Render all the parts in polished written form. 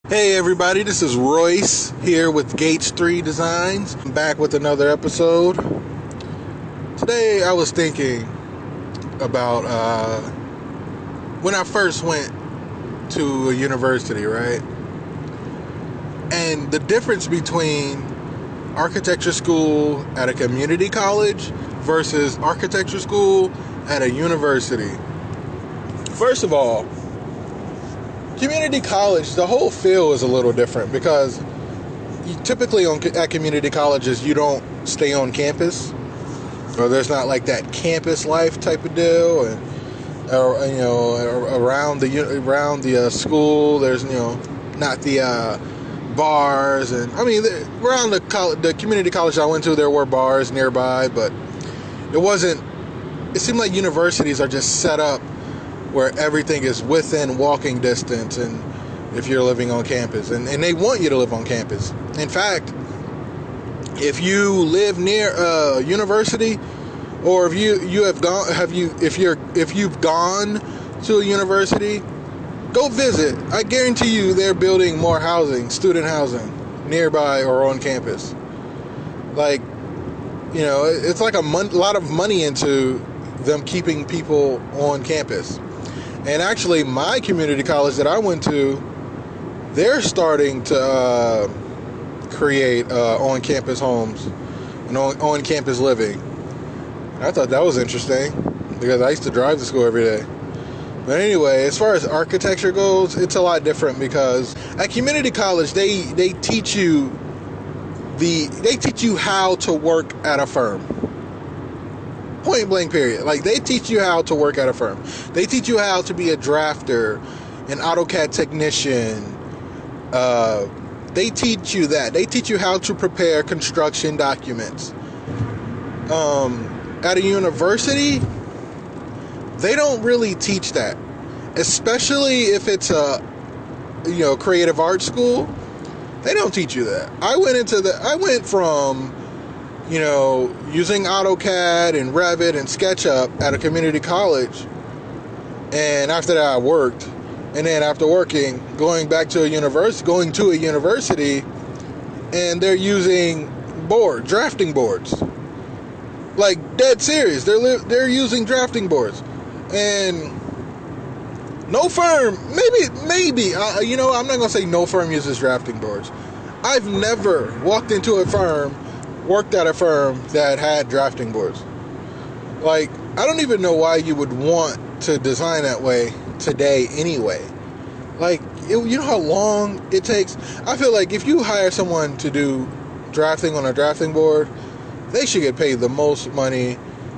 Hey everybody, this is Royce here with Gates 3 Designs. I'm back with another episode. Today I was thinking about when I first went to a university, right? And the difference between architecture school at a community college versus architecture school at a university. First of all, community college, the whole feel is a little different because typically at community colleges you don't stay on campus, or there's not like that campus life type of deal, or around the school there's not the bars, and I mean around the community college I went to there were bars nearby, but it seemed like universities are just set up where everything is within walking distance, and if you're living on campus, and they want you to live on campus. In fact, if you live near a university, or if you've gone to a university, go visit. I guarantee you they're building more housing, student housing, nearby or on campus. Like, it's like a lot of money into them keeping people on campus. And actually, my community college that I went to, they're starting to create on-campus homes and on-campus living. I thought that was interesting because I used to drive to school every day. But anyway, as far as architecture goes, it's a lot different because at community college, they teach you how to work at a firm. Point blank period. Like, they teach you how to work at a firm. They teach you how to be a drafter, an AutoCAD technician. They teach you that. They teach you how to prepare construction documents. At a university, they don't really teach that, especially if it's a creative arts school. They don't teach you that. I went from using AutoCAD and Revit and SketchUp at a community college, and after that I worked, and then after working, going to a university, and they're using drafting boards, like dead serious. They're using drafting boards, and no firm, maybe I'm not gonna say no firm uses drafting boards. I've never worked at a firm that had drafting boards. Like, I don't even know why you would want to design that way today anyway. Like, you know how long it takes? I feel like if you hire someone to do drafting on a drafting board, they should get paid the most money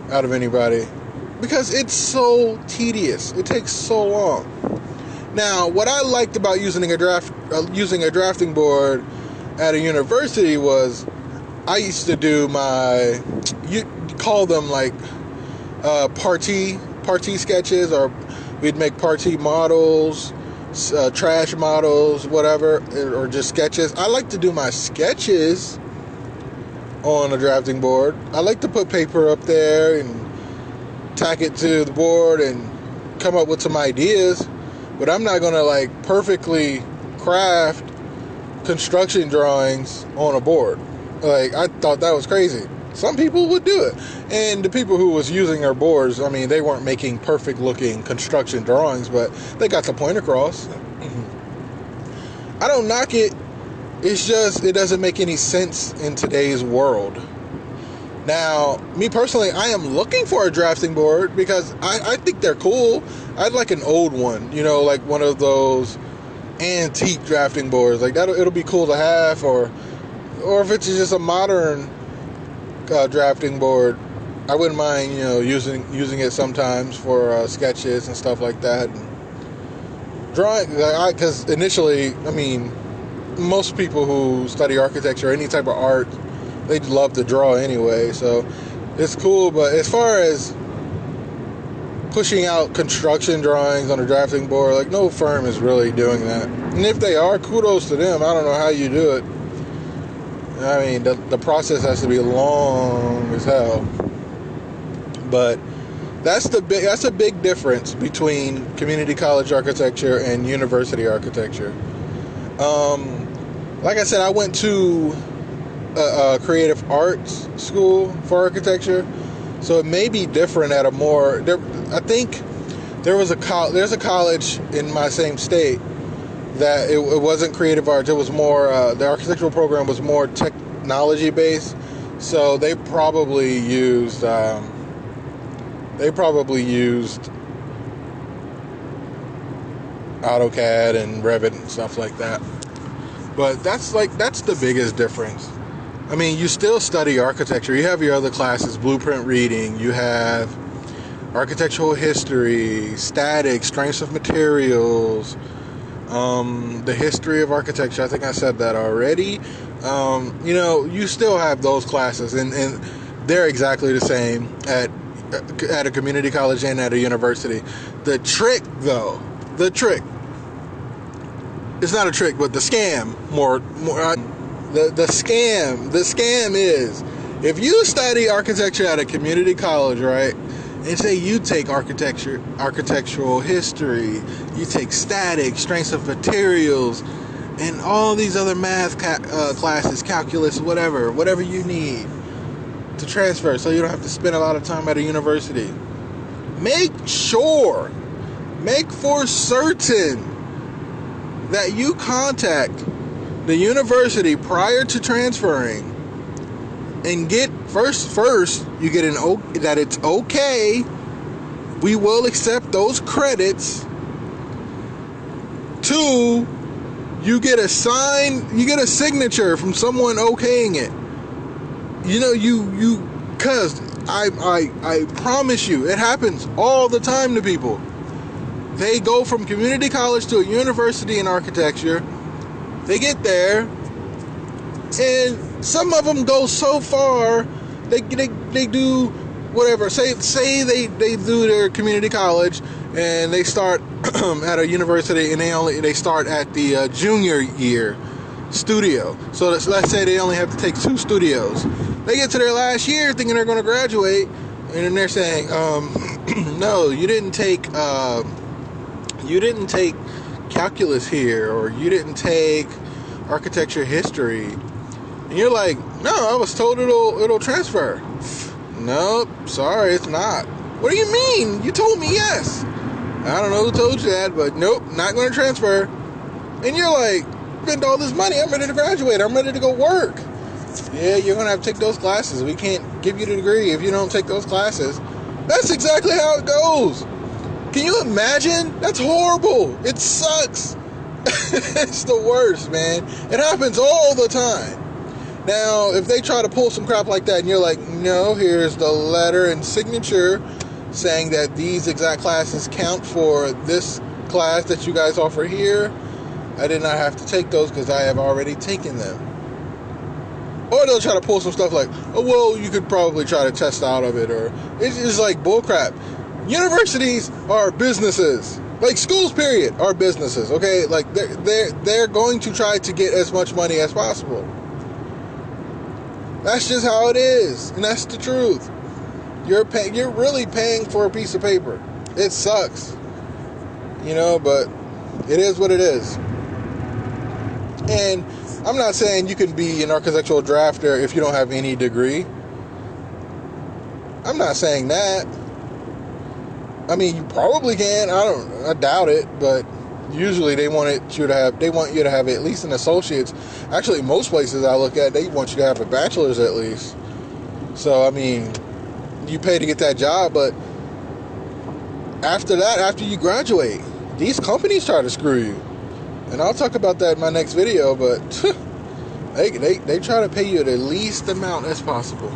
out of anybody because it's so tedious. It takes so long. Now, what I liked about using a drafting board at a university was I used to do you call them like party sketches, or we'd make party models, trash models, whatever, or just sketches. I like to do my sketches on a drafting board. I like to put paper up there and tack it to the board and come up with some ideas, but I'm not gonna like perfectly craft construction drawings on a board. Like, I thought that was crazy. Some people would do it. And the people who was using our boards, I mean, they weren't making perfect looking construction drawings, but they got the point across. I don't knock it. It's just, it doesn't make any sense in today's world. Now, me personally, I am looking for a drafting board because I think they're cool. I'd like an old one, like one of those antique drafting boards. Like, it'll be cool to have, or if it's just a modern drafting board, I wouldn't mind, using it sometimes for sketches and stuff like that. And drawing, because initially, I mean, most people who study architecture or any type of art, they love to draw anyway, so it's cool. But as far as pushing out construction drawings on a drafting board, like, no firm is really doing that. And if they are, kudos to them. I don't know how you do it. I mean, the process has to be long as hell. But that's a big difference between community college architecture and university architecture. Like I said, I went to a creative arts school for architecture, so it may be different at a more. I think there's a college in my same state that it wasn't creative arts. It was more the architectural program was more technology based. So they probably used AutoCAD and Revit and stuff like that. But that's the biggest difference. I mean, you still study architecture. You have your other classes, blueprint reading. You have architectural history, statics, strengths of materials, the history of architecture. I think I said that already. You still have those classes, and they're exactly the same at a community college and at a university. The trick, though, it's not a trick, but the scam, the scam is, if you study architecture at a community college, right, and say you take architectural history, you take statics, strengths of materials, and all these other math classes, calculus, whatever you need to transfer, so you don't have to spend a lot of time at a university. Make for certain that you contact the university prior to transferring and get first you get that it's okay, we will accept those credits. 2, you get a signature from someone okaying it. Cause I promise you, it happens all the time to people. They go from community college to a university in architecture. They get there, and some of them go so far, they do whatever. Say they do their community college, and they start at a university, and they start at the junior year studio. So let's say they only have to take 2 studios. They get to their last year thinking they're going to graduate, and then they're saying, no, you didn't take calculus here, or you didn't take architecture history. And you're like, no, I was told it'll transfer. Nope, sorry, it's not. What do you mean? You told me yes. I don't know who told you that, but nope, not going to transfer. And you're like, spend all this money, I'm ready to graduate, I'm ready to go work. Yeah, you're going to have to take those classes. We can't give you the degree if you don't take those classes. That's exactly how it goes. Can you imagine? That's horrible. It sucks. It's the worst, man. It happens all the time. Now, if they try to pull some crap like that and you're like, no, here's the letter and signature saying that these exact classes count for this class that you guys offer here, I did not have to take those because I have already taken them. Or they'll try to pull some stuff like, oh, well, you could probably try to test out of it, or it's just like bullcrap. Universities are businesses. Like schools, period, are businesses. Okay, like they're going to try to get as much money as possible. That's just how it is, and that's the truth. You're really paying for a piece of paper. It sucks, but it is what it is. And I'm not saying you can be an architectural drafter if you don't have any degree. I'm not saying that. I mean, you probably can. I doubt it, but usually they want you to have at least an associate's. Actually, most places I look at, they want you to have a bachelor's at least. So, I mean, you pay to get that job, but after you graduate, these companies try to screw you. And I'll talk about that in my next video, but they try to pay you the least amount as possible.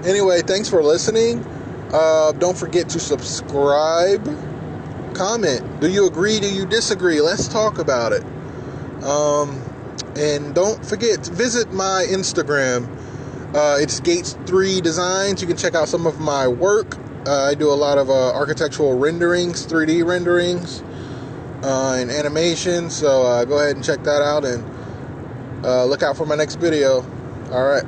Anyway, thanks for listening. Don't forget to subscribe, comment. Do you agree? Do you disagree? Let's talk about it. And don't forget to visit my Instagram. It's Gates3 Designs. You can check out some of my work. I do a lot of architectural renderings, 3D renderings, and animation. So go ahead and check that out, and look out for my next video. All right.